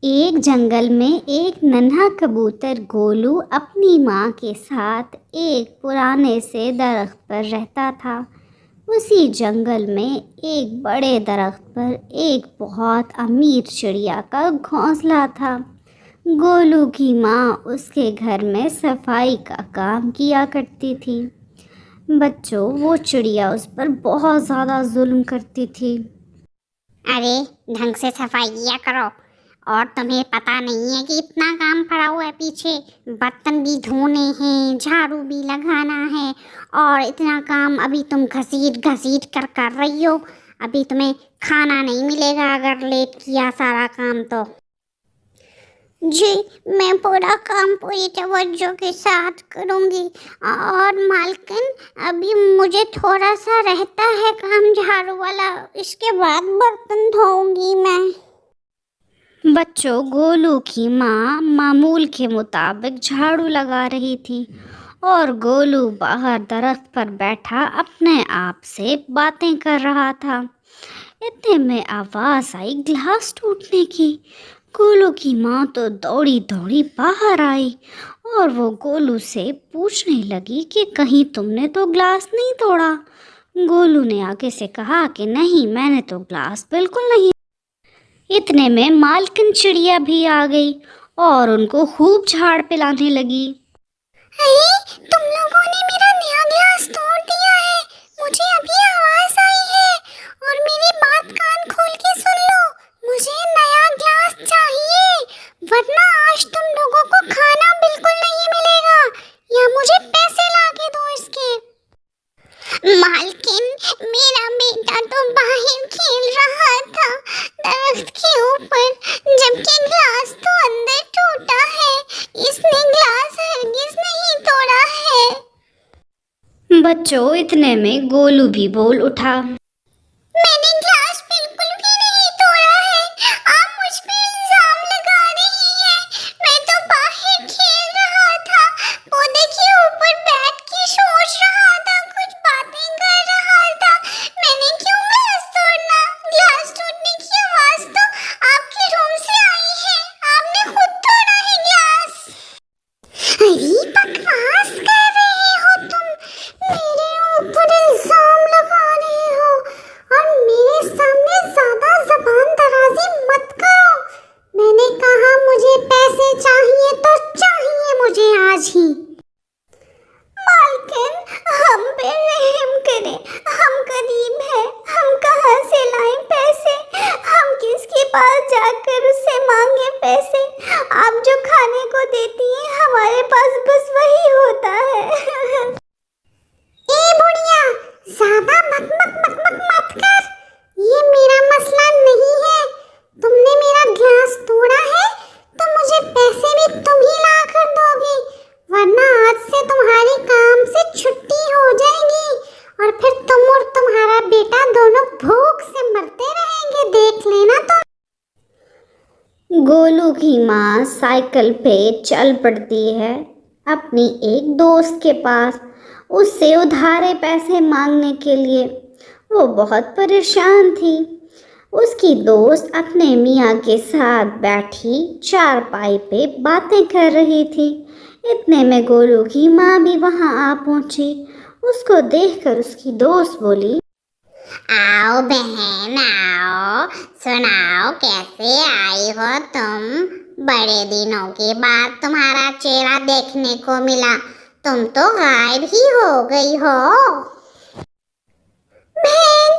ایک جنگل میں ایک ننھا کبوتر گولو اپنی ماں کے ساتھ ایک پرانے سے درخت پر رہتا تھا۔ اسی جنگل میں ایک بڑے درخت پر ایک بہت امیر چڑیا کا گھونسلہ تھا۔ گولو کی ماں اس کے گھر میں صفائی کا کام کیا کرتی تھی۔ بچوں، وہ چڑیا اس پر بہت زیادہ ظلم کرتی تھی۔ ارے ڈھنگ سے صفائی کیا کرو، اور تمہیں پتہ نہیں ہے کہ اتنا کام پڑا ہوا ہے پیچھے، برتن بھی دھونے ہیں، جھاڑو بھی لگانا ہے، اور اتنا کام ابھی تم گھسیٹ کر رہی ہو۔ ابھی تمہیں کھانا نہیں ملے گا اگر لیٹ کیا سارا کام تو۔ جی، میں پورا کام پوری توجہ کے ساتھ کروں گی، اور مالکن ابھی مجھے تھوڑا سا رہتا ہے کام جھاڑو والا، اس کے بعد برتن دھوؤں گی میں۔ بچوں، گولو کی ماں معمول کے مطابق جھاڑو لگا رہی تھی اور گولو باہر درخت پر بیٹھا اپنے آپ سے باتیں کر رہا تھا۔ اتنے میں آواز آئی گلاس ٹوٹنے کی۔ گولو کی ماں تو دوڑی دوڑی باہر آئی اور وہ گولو سے پوچھنے لگی کہ کہیں تم نے تو گلاس نہیں توڑا؟ گولو نے آگے سے کہا کہ نہیں، میں نے تو گلاس بالکل نہیں۔ اتنے میں مالکن چڑیا بھی آ گئی اور ان کو خوب جھاڑ پلانے لگی۔ ارے تم لوگوں نے میرا نیا گلاس توڑ دیا ہے، مجھے ابھی آواز آئی ہے، اور میری بات کان کھول کے سن لو، مجھے نیا گلاس چاہیے، ورنہ آج تم لوگوں کو کھانا بالکل نہیں ملے گا، یا مجھے پیسے لا کے دو اس کے۔ مالکن، میرا بیٹا تو باہر کھیل رہا تھا درخت کے اوپر، جبکہ گلاس تو اندر ٹوٹا ہے، اس نے گلاس ہرگز نہیں توڑا ہے۔ بچوں، اتنے میں گولو بھی بول اٹھا۔ میں نے گلاس بالکل بھی نہیں توڑا ہے، آپ مجھ پہ الزام لگا رہی ہیں، میں تو باہر کھیل رہا تھا، پودے کے اوپر بیٹھ کے سوچ رہا تھا، کچھ باتیں کر رہا تھا، میں نے کیوں گلاس توڑنا؟ گلاس ٹوٹنے کی آواز تو آپ کے روم سے آئی ہے، آپ نے خود توڑا ہے گلاس۔ ارے بکواس کر رہے ہو تم، میرے اوپر الزام لگا رہے ہو، اور میرے سامنے زیادہ زبان درازی مت کرو۔ میں نے کہا مجھے پیسے چاہیے تو چاہیے مجھے آج ہی۔ مالکن، ہم پہ رحم کریں، ہم غریب ہیں، ہم کہاں سے لائیں پیسے؟ ہم کس کے پاس جا کر اس سے مانگیں پیسے؟ آپ جو کھانے کو دیتی ہیں ہمارے پاس بس وہی ہوتا ہے۔ اے بڑھیا، زیادہ بک بک بک بک مت کر، یہ میرا مسئلہ نہیں ہے، تم نے میرا گلاس توڑا ہے تو مجھے پیسے بھی تم ہی لا کر دو گی، ورنہ آج سے تمہاری کام سے چھٹی ہو جائے گی، اور پھر تم اور تمہارا بیٹا دونوں بھوک سے مرتے رہیں گے، دیکھ لینا تم۔ گولو کی ماں سائیکل پہ چل پڑتی ہے اپنی ایک دوست کے پاس اس سے ادھارے پیسے مانگنے کے لیے۔ وہ بہت پریشان تھی۔ اس کی دوست اپنے میاں کے ساتھ بیٹھی چارپائی پہ باتیں کر رہی تھی۔ اتنے میں گولو کی ماں بھی وہاں آ پہنچی۔ اس کو دیکھ کر اس کی دوست بولی، آؤ بہن آؤ، سناؤ کیسے آئی ہو تم؟ بڑے دنوں کے بعد تمہارا چہرہ دیکھنے کو ملا، تم تو غائب ہی ہو گئی ہو۔ بہن،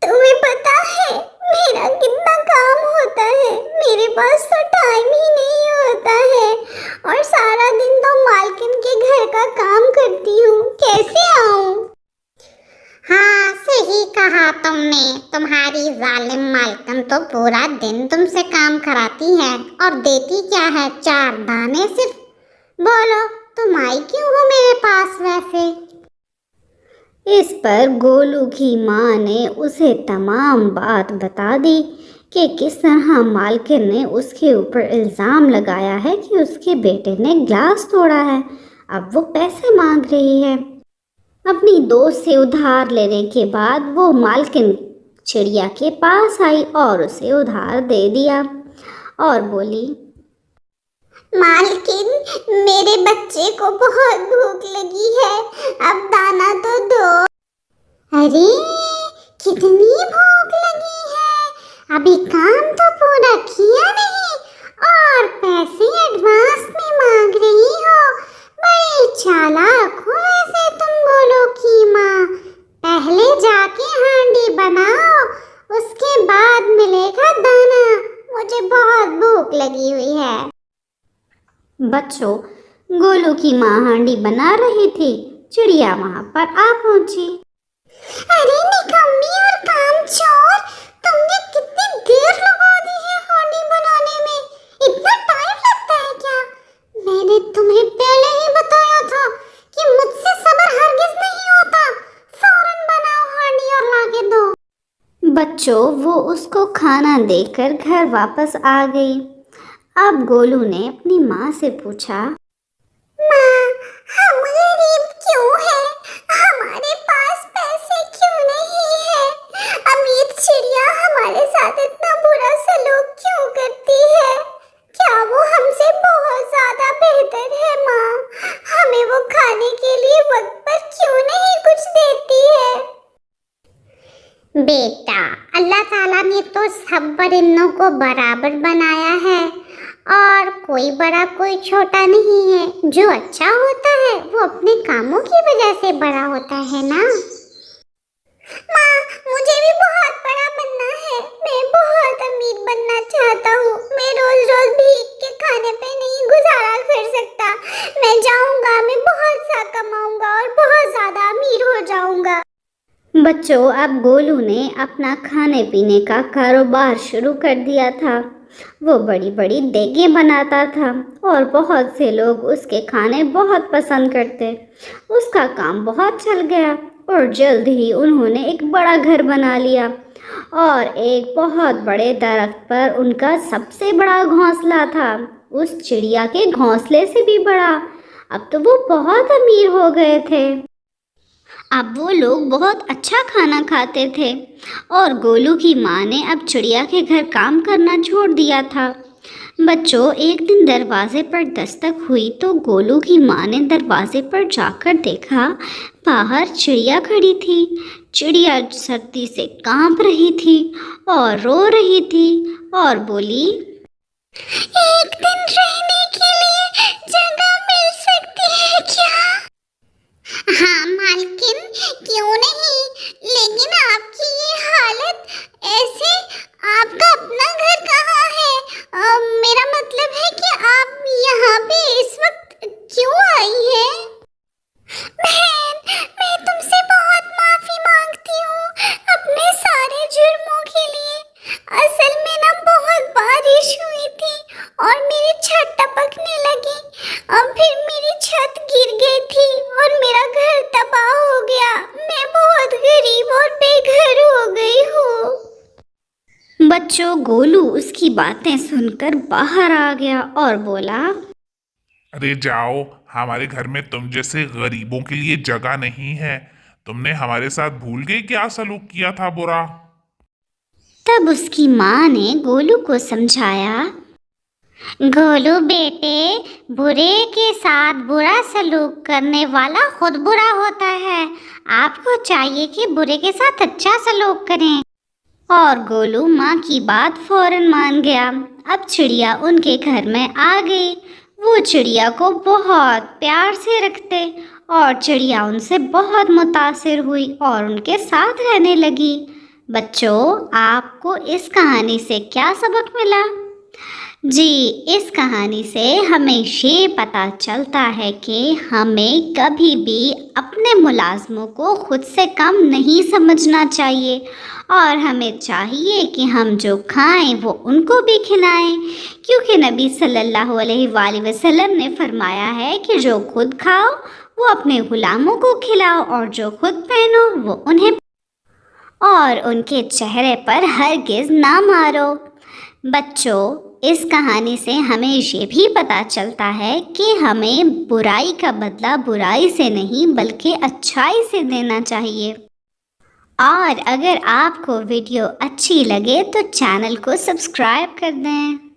تمہیں پتا ہے میرا کتنا کام ہوتا ہے، میرے پاس تو ٹائم ہی نہیں ہوتا ہے، اور سارا دن تو مالکن کے گھر کا کام کرتی ہوں، کیسے آؤں؟ ہاں صحیح کہا تم نے، تمہاری ظالم مالکن تو پورا دن تم سے کام کراتی ہے اور دیتی کیا ہے؟ 4 دانے صرف۔ بولو تم آئی کیوں ہو میرے پاس ویسے؟ اس پر گولو کی ماں نے اسے تمام بات بتا دی کہ کس طرح مالکن نے اس کے اوپر الزام لگایا ہے کہ اس کے بیٹے نے گلاس توڑا ہے۔ اب وہ پیسے مانگ رہی ہے۔ اپنی دوست سے ادھار لینے کے بعد وہ مالکن چڑیا کے پاس آئی اور اسے ادھار دے دیا، اور بولی، मालकिन, मेरे बच्चे को बहुत भूख लगी है, अब दाना तो दो। अरे, कितनी भूख लगी है, अभी काम तो पूरा किया नहीं और पैसे एडवांस में मांग रही हो। बड़ी चालाक हो वैसे तुम गोलू की माँ। पहले जाके हांडी बनाओ, उसके बाद मिलेगा दाना। मुझे बहुत भूख लगी हुई है। बच्चों, गोलू की माँ हांडी बना रही थी। चिड़िया वहाँ पर आ पहुंची। अरे निकम्मी और कामचोर, तुमने कितनी देर लगा दी है हांडी बनाने में। इतना टाइम लगता है क्या? मैंने तुम्हें पहले ही बताया था कि मुझसे सब्र हरगिज नहीं होता। फौरन बनाओ हांडी और लाके दो। बच्चों, वो उसको खाना देकर घर वापस आ गई। अब गोलू ने अपनी माँ से पूछा, माँ, हम गरीब क्यों हैं? हमारे पास पैसे क्यों नहीं है? अमीर चिड़िया हमारे साथ इतना बुरा सलूक क्यों करती है? क्या वो हमसे बहुत ज्यादा बेहतर है माँ? हमें वो खाने के लिए वक्त पर क्यों नहीं कुछ देती है? बेटा, अल्लाह ताला ने तो सब परिंदों को बराबर बनाया है और कोई बड़ा कोई छोटा नहीं है। जो अच्छा होता है वो अपने कामों की वजह से बड़ा होता है ना। माँ, मुझे भी बहुत बड़ा बनना है। मैं बहुत अमीर बनना चाहता हूँ। मैं रोज रोज भीख के खाने पे नहीं गुजारा कर सकता। मैं जाऊँगा, मैं बहुत सा कमाऊँगा और बहुत ज्यादा अमीर हो जाऊँगा। बच्चों, अब गोलू ने अपना खाने पीने का कारोबार शुरू कर दिया था। वो बड़ी बड़ी देगें बनाता था और बहुत से लोग उसके खाने बहुत पसंद करते। उसका काम बहुत चल गया और जल्द ही उन्होंने एक बड़ा घर बना लिया और एक बहुत बड़े दरख्त पर उनका सबसे बड़ा घोंसला था, उस चिड़िया के घोंसले से भी बड़ा। अब तो वो बहुत अमीर हो गए थे। अब वो लोग बहुत अच्छा खाना खाते थे और गोलू की माँ ने अब चिड़िया के घर काम करना छोड़ दिया था। बच्चों, एक दिन दरवाजे पर दस्तक हुई तो गोलू की माँ ने दरवाजे पर जाकर देखा, बाहर चिड़िया खड़ी थी। चिड़िया सर्दी से कांप रही थी और रो रही थी और बोली, एक दिन रहने के लिए जगह मिल सकती है क्या? हाँ मालकिन, क्यों नहीं, लेकिन आपकी ये हालत ऐसे, आपका अपना घर कहाँ है? मेरा मतलब है कि आप यहाँ पे इस वक्त क्यों आई है? बहन, मैं तुमसे बहुत माफी मांगती हूँ अपने सारे जुर्मों के लिए। असल में ना बहुत बारिश हुई थी और मेरी छत टपकने लगी और फिर मेरी छत गिर गई थी और मेरा घर तबाह हो गया। मैं बहुत गरीब और बेघर हो गई हूँ। बच्चों, गोलू उसकी बातें सुनकर बाहर आ गया और बोला, अरे जाओ, हमारे घर में तुम जैसे गरीबों के लिए जगह नहीं है। तुमने हमारे साथ भूल गए क्या सलूक किया था बुरा। तब उसकी माँ ने गोलू को समझाया, गोलू बेटे, बुरे के साथ बुरा सलूक करने वाला खुद बुरा होता है। आपको चाहिए कि बुरे के साथ अच्छा सलूक करें। और गोलू माँ की बात फौरन मान गया। अब चिड़िया उनके घर में आ गई। वो चिड़िया को बहुत प्यार से रखते और चिड़िया उनसे बहुत मुतासिर हुई और उनके साथ रहने लगी। बच्चों, आपको इस कहानी से क्या सबक मिला? जी, इस कहानी से हमें ये पता चलता है कि हमें कभी भी अपने मुलाजमों को खुद से कम नहीं समझना चाहिए और हमें चाहिए कि हम जो खाएं वो उनको भी खिलाएं, क्योंकि नबी सल्लल्लाहु अलैहि वसल्लम ने फरमाया है कि जो खुद खाओ वो अपने गुलामों को खिलाओ और जो खुद पहनो वो उन्हें और उनके चेहरे पर हरगिज़ ना मारो। बच्चों, इस कहानी से हमें ये भी पता चलता है कि हमें बुराई का बदला बुराई से नहीं बल्कि अच्छाई से देना चाहिए। और अगर आपको वीडियो अच्छी लगे तो चैनल को सब्सक्राइब कर दें।